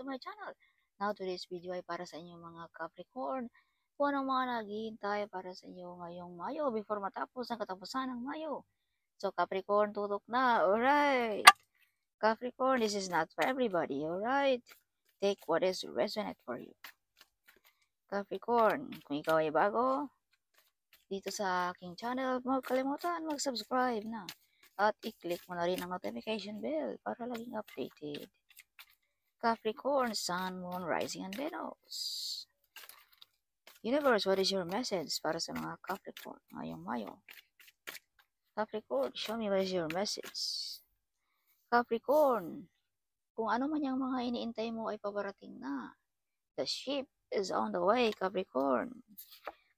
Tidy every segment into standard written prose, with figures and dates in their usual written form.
to my channel. Now, today's video ay para sa inyo mga Capricorn. Kung anong mga naghihintay para sa inyo ngayong Mayo before matapos ang katapusan ng Mayo. So, Capricorn, tutok na. Alright. Capricorn, this is not for everybody. Alright. Take what is resonate for you. Capricorn, kung ikaw ay bago dito sa aking channel, huwag kalimutan mag-subscribe na. At i-click mo na rin ang notification bell para laging updated. Capricorn, Sun, Moon, Rising, and Venus. Universe, what is your message para sa mga Capricorn ngayong Mayo? Capricorn, show me what is your message. Capricorn, kung ano man yung mga iniintay mo ay paparating na. The ship is on the way, Capricorn.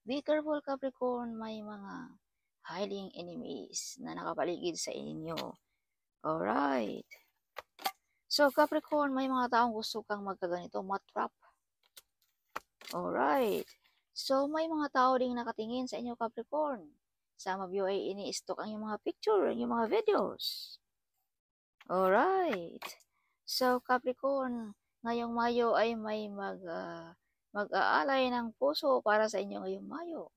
Be careful, Capricorn, may mga hiding enemies na nakapaligid sa inyo. Alright. So, Capricorn, may mga taong gusto kang magkaganito, matrap. Alright. So, may mga tao ding nakatingin sa inyo, Capricorn. Some of you ay ini-stock ang yung mga picture, yung mga videos. Alright. So, Capricorn, ngayong Mayo ay may mag-aalay ng puso para sa inyo ngayong Mayo.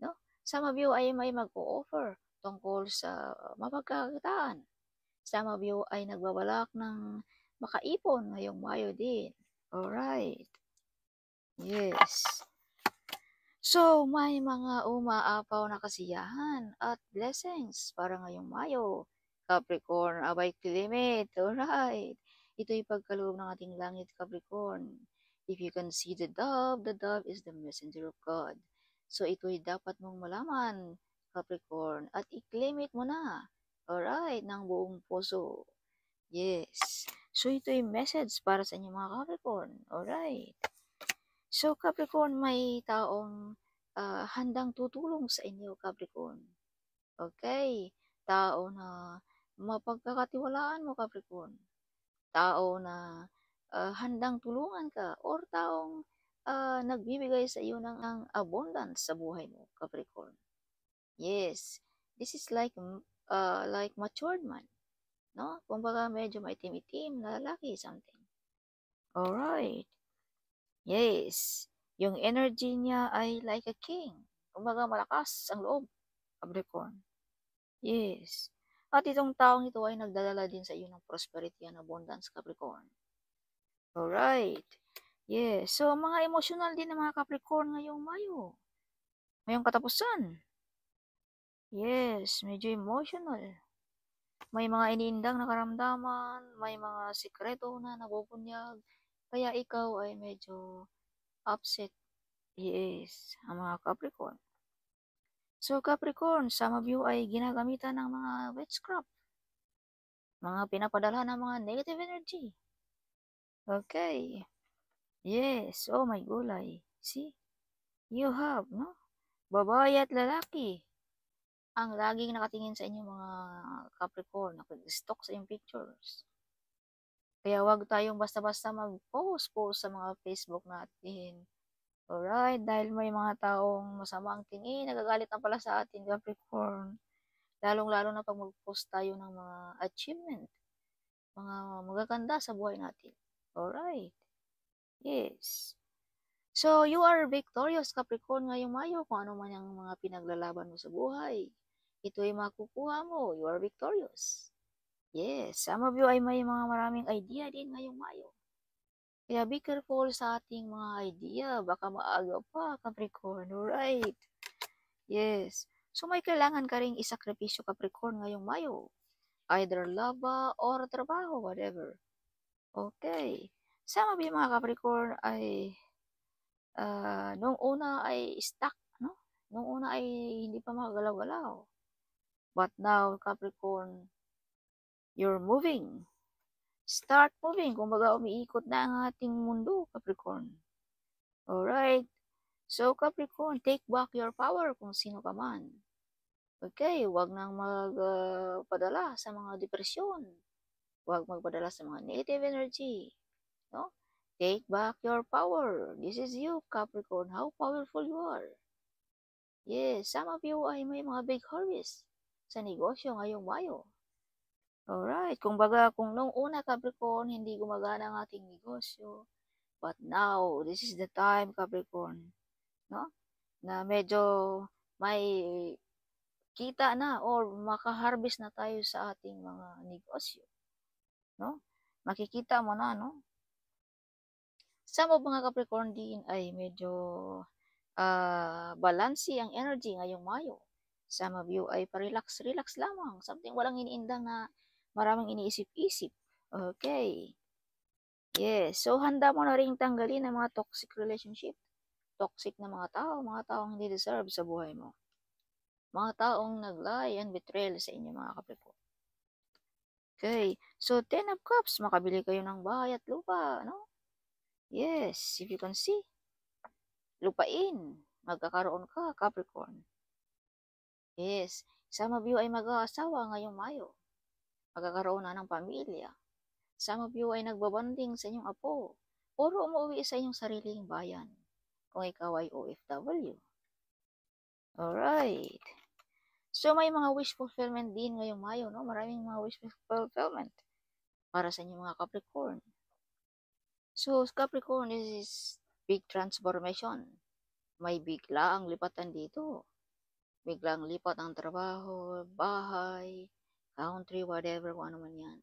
No? Some of you ay may mag-o-offer tungkol sa mapagkakitaan. Some of you ay nagbabalak ng makaipon ngayong Mayo din. Alright. Yes. So, may mga umaapaw na kasiyahan at blessings para ngayong Mayo. Capricorn, abay kilimit. Alright. Ito'y pagkaloob ng ating langit, Capricorn. If you can see the dove is the messenger of God. So, ito'y dapat mong malaman, Capricorn, at i-claim it mo na. Alright, ng buong puso. Yes. So, ito'y message para sa inyo mga Capricorn. Alright. So, Capricorn, may taong handang tutulong sa inyo, Capricorn. Okay? Tao na mapagkakatiwalaan mo, Capricorn. Tao na handang tulungan ka or taong nagbibigay sa iyo ng abundance sa buhay mo, Capricorn. Yes. This is like matured man. No? Kumbaga medyo maitim-itim na lalaki, something. Alright. Yes. Yung energy niya ay like a king. Kumbaga malakas ang loob, Capricorn. Yes. At itong taong ito ay nagdadala din sa iyo ng prosperity and abundance, Capricorn. Alright. Yes. So, mga emotional din ng mga Capricorn ngayong Mayo. Ngayong katapusan. Yes. Medyo emotional. May mga iniindang na karamdaman, may mga sikreto na nabubunyag, kaya ikaw ay medyo upset. Yes, ang mga Capricorn. So, Capricorn, some of you ay ginagamitan ng mga witchcraft, mga pinapadala ng mga negative energy. Okay. Yes, oh my gulay. See, you have, no? Babae at lalaki ang laging nakatingin sa inyo mga Capricorn, nakag-stalk sa inyong pictures. Kaya wag tayong basta-basta mag-post sa mga Facebook natin. Alright, dahil may mga taong masama ang tingin, nagagalit na pala sa atin, Capricorn. Lalong-lalo na pag mag-post tayo ng mga achievement, mga magaganda sa buhay natin. Alright. Yes. So, you are victorious, Capricorn, ngayong Mayo, kung ano man ang mga pinaglalaban mo sa buhay. Ito ay makukuha mo. You are victorious. Yes, some of you ay may mga maraming idea din ngayong Mayo. Kaya be careful sa ating mga idea. Baka maaga pa, Capricorn. Alright. Yes. So, may kailangan ka ring isakripisyo, Capricorn, ngayong Mayo. Either love or trabaho, whatever. Okay. Some of you mga Capricorn ay nung una ay stuck, no? Nung una ay hindi pa makagalaw-galaw. But now, Capricorn, you're moving. Start moving. Kumbaga, umiikot na ang ating mundo, Capricorn. Alright. So, Capricorn, take back your power kung sino ka man. Okay, huwag nang magpadala sa mga depresyon. Huwag magpadala sa mga negative energy. No? Take back your power. This is you, Capricorn. How powerful you are. Yes, some of you ay may mga big harvest sa negosyo ngayong Mayo. Alright, kumbaga kung nung una Capricorn, hindi gumagana ang ating negosyo, but now, this is the time Capricorn, no? Na medyo may kita na or makaharvest na tayo sa ating mga negosyo, no? Makikita mo na, no? Some of mga Capricorn din ay medyo balansi ang energy ngayong Mayo. Some of you ay pa-relax-relax lamang. Something walang iniindang na maraming iniisip-isip. Okay. Yes. So, handa mo na rin tanggalin ang mga toxic relationship. Toxic na mga taong hindi deserve sa buhay mo. Mga taong nag-lie and betrayal sa inyo mga Capricorn. Okay. So, 10 of Cups, makabili kayo ng bahay at lupa, no? Yes. If you can see, lupain. Magkakaroon ka, Capricorn. Yes. Some of you ay mag-aasawa ngayong Mayo. Magkakaroon na ng pamilya. Some of you ay nagbabanding sa inyong apo. Or umuwi sa inyong sariling bayan. Kung ikaw ay OFW. Alright. So, may mga wish fulfillment din ngayong Mayo, no? Maraming mga wish fulfillment para sa inyong mga Capricorn. So, Capricorn, this is big transformation. May bigla ang lipatan dito. Biglang lipat ang trabaho, bahay, country, whatever, kung ano man yan.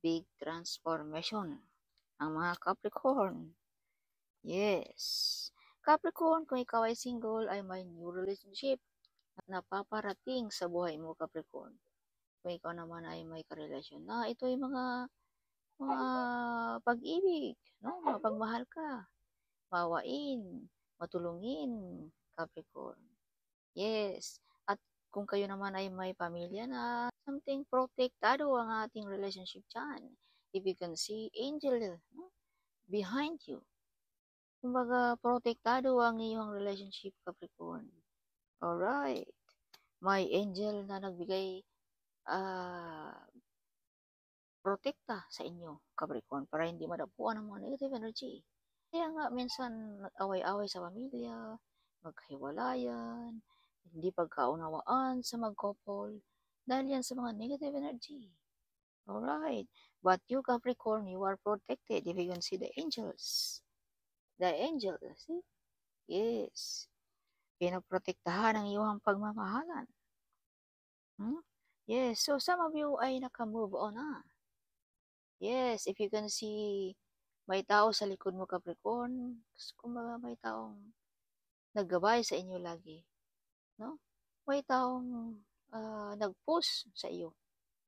Big transformation. Ang mga Capricorn. Yes. Capricorn, kung ikaw ay single, ay may new relationship na paparating sa buhay mo, Capricorn. Kung ikaw naman ay may karelasyon na, ito ay mga pag-ibig, no? Mga pagmahal ka. Mawain, matulungin, Capricorn. Yes. At kung kayo naman ay may pamilya na, something protektado ang ating relationship dyan. If you can see angel, no? Behind you. Kumbaga, protektado ang iyong relationship, Capricorn. Alright. May angel na nagbigay protekta sa inyo, Capricorn, para hindi madapuan ng mga negative energy. Kaya nga, minsan, nag-away-away sa pamilya, maghiwalayan, hindi pagkaunawaan sa mag-couple, dahil yan sa mga negative energy. Alright. But you, Capricorn, you are protected if you can see the angels. The angels, see? Yes. Pinoprotektahan ang iyong pagmamahalan. Yes. So, some of you ay naka-move on na. Yes. If you can see, may tao sa likod mo, Capricorn. Kumbaga, may taong naggabay sa inyo lagi. No? May taong nag-push sa iyo.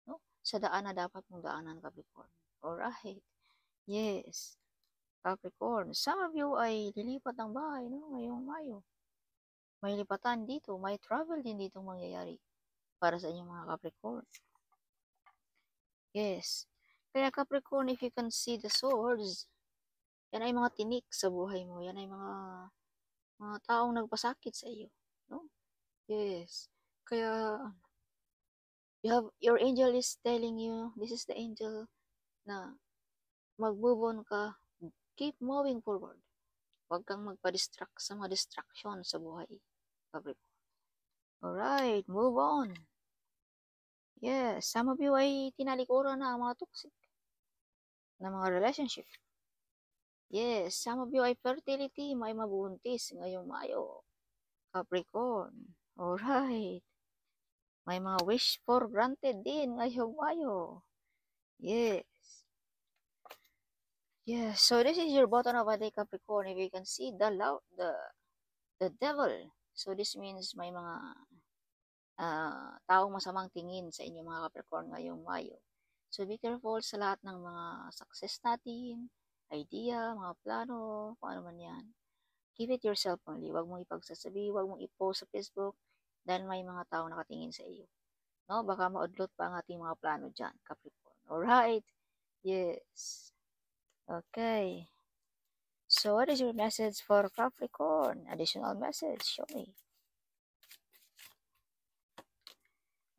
No? Sa daan na dapat mong daanan, Capricorn. Alright. Yes. Capricorn. Some of you ay lilipat ng bahay, no? Ngayong Mayo. May lipatan dito. May travel din dito mangyayari para sa inyong mga Capricorn. Yes. Kaya Capricorn, if you can see the swords, yan ay mga tinik sa buhay mo. Yan ay mga taong nagpasakit sa iyo. No? Yes. Kaya, your angel is telling you, this is the angel na mag-move on ka, keep moving forward. Huwag kang magpa-distract sa mga distraction sa buhay. Capricorn. Alright, move on. Yes, some of you ay tinalikuran na ang mga toxic na mga relationship. Yes, some of you ay fertility, may mabuntis ngayong Mayo. Capricorn. Alright. May mga wish for granted din ngayong Mayo. Yes. Yes, so this is your bottom of a day, Capricorn. If you can see the devil. So this means may mga taong masamang tingin sa inyo mga Capricorn ngayong Mayo. So be careful sa lahat ng mga success natin, idea, mga plano, kung ano man yan. Keep it yourself only. Huwag mong ipagsasabi, huwag mong i-post sa Facebook dahil may mga tao nakatingin sa iyo. No? Baka maudlot pa ang ating mga plano dyan, Capricorn. Alright? Yes. Okay. So what is your message for Capricorn? Additional message. Show me.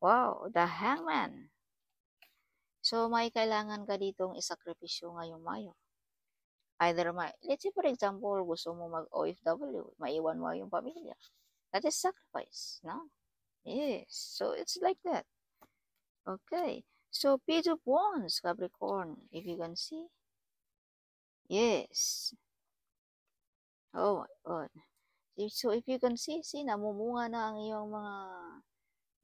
Wow, the Hangman. So, may kailangan ka ditong isakripisyo ngayong Mayo. Either let's say for example, gusto mo mag-OFW, maiwan mo yung pamilya. That is sacrifice, no? Yes, so it's like that. Okay, So Page of Wands, Capricorn, if you can see. Yes. Oh my God. So if you can see, namumunga na ang iyong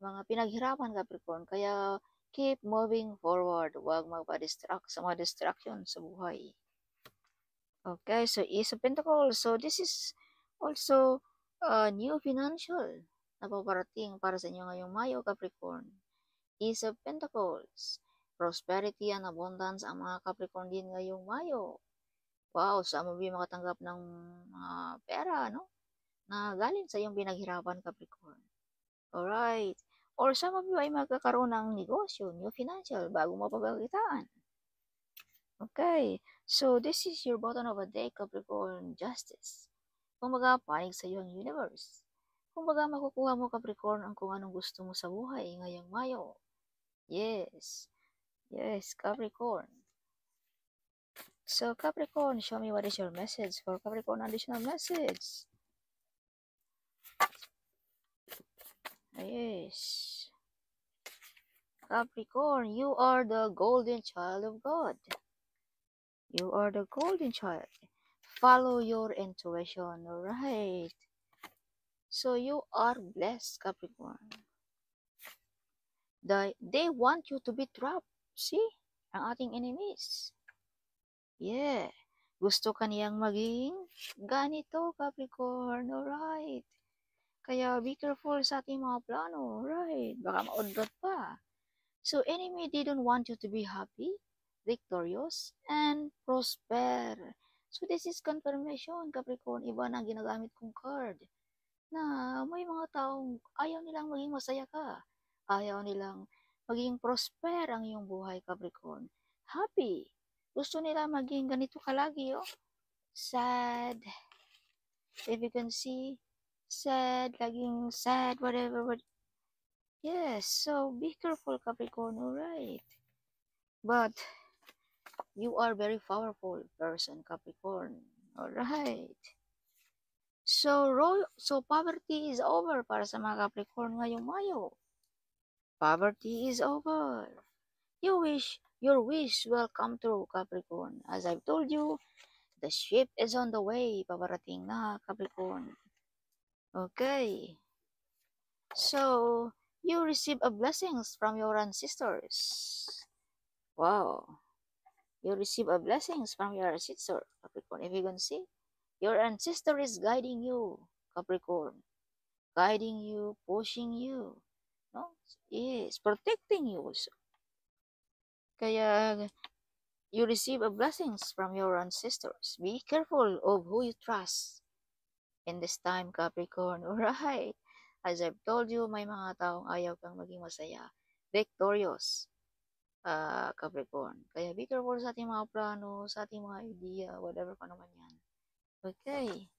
mga pinaghirapan, Capricorn. Kaya keep moving forward. Huwag magpa-distract sa mga distraction sa buhay. Okay, so Ace of Pentacles. So this is also new financial na paparating para sa inyo ngayong Mayo, Capricorn. Ace of Pentacles. Prosperity and abundance ang mga Capricorn din ngayong Mayo. Wow, saan mo ba makatanggap ng pera, no? Na galing sa iyong pinaghirapan, Capricorn. Alright. Or some of you ay magkakaroon ng negosyo, new financial, bago mapagkakitaan. Okay. So, this is your bottom of a day, Capricorn, justice. Kumbaga, panig sa iyo ang universe. Kumbaga, makukuha mo, Capricorn, ang kung anong gusto mo sa buhay ngayong Mayo. Yes. Yes, Capricorn. So, Capricorn, show me what is your message for Capricorn, additional message. Yes. Capricorn, you are the golden child of God. You are the golden child. Follow your intuition, alright? So you are blessed, Capricorn. They want you to be trapped. See? Ang ating enemies. Yeah. Gusto kaniyang maging ganito, Capricorn, alright? Kaya be careful sa ating mga plano, alright? Baka maudlot pa. So enemy didn't want you to be happy, victorious, and prosper. So this is confirmation, Capricorn. Iba na ginagamit kong card. Na may mga taong ayaw nilang maging masaya ka. Ayaw nilang maging prosper ang iyong buhay, Capricorn. Happy. Gusto nila maging ganito ka lagi, oh. Sad. If you can see, sad, laging sad, whatever. Yes, so be careful, Capricorn, alright? But you are very powerful person, Capricorn, alright? So poverty is over para sa mga Capricorn ngayong Mayo. Poverty is over. Your wish will come true, Capricorn. As I've told you, the ship is on the way. Paparating na, Capricorn. Okay. So, you receive a blessings from your ancestors. Wow. You receive a blessings from your ancestor, Capricorn. If you can see, your ancestor is guiding you, Capricorn. Guiding you, pushing you. No? Yes, protecting you also. Kaya, you receive a blessings from your ancestors. Be careful of who you trust in this time, Capricorn. Alright. As I've told you, may mga taong ayaw kang maging masaya. Victorious, Capricorn. Kaya be careful sa ating mga plano, sa ating mga idea, whatever pa naman yan. Okay.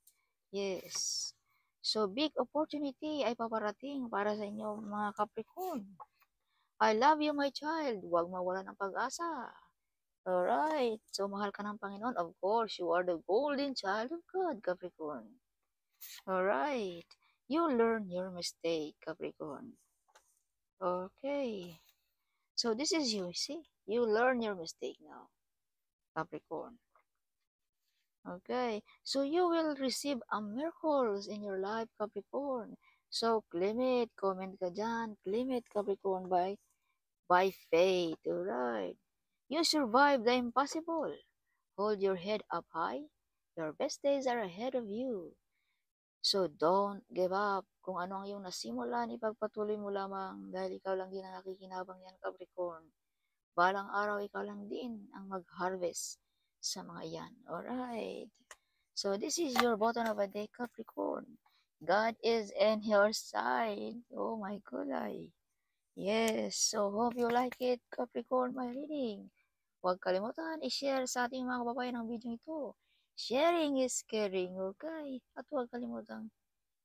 Yes. So, big opportunity ay paparating para sa inyo, mga Capricorn. I love you, my child. Huwag mawala ng pag-asa. Alright. So, mahal ka ng Panginoon. Of course, you are the golden child of God, Capricorn. Alright. You learn your mistake, Capricorn. Okay. So, this is you, see? You learn your mistake now, Capricorn. Okay. So, you will receive a miracles in your life, Capricorn. So, claim it. Comment ka dyan. Claim it, Capricorn, by faith. Alright. You survive the impossible. Hold your head up high. Your best days are ahead of you. So, don't give up. Kung ano ang iyong nasimulan, ipagpatuloy mo lamang dahil ikaw lang din ang nakikinabang yan, Capricorn. Balang araw, ikaw lang din ang mag-harvest sa mga yan. Alright. So, this is your bottom of a day, Capricorn. God is in your side. Oh my God. Yes. So, hope you like it, Capricorn, my reading. Huwag kalimutan i-share sa ating mga kababayan ang video ito. Sharing is caring, okay? At huwag kalimutang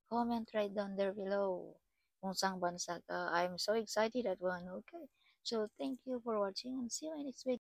comment right down there below kung saang bansa ka. I'm so excited at one, okay? So, thank you for watching and see you in next video.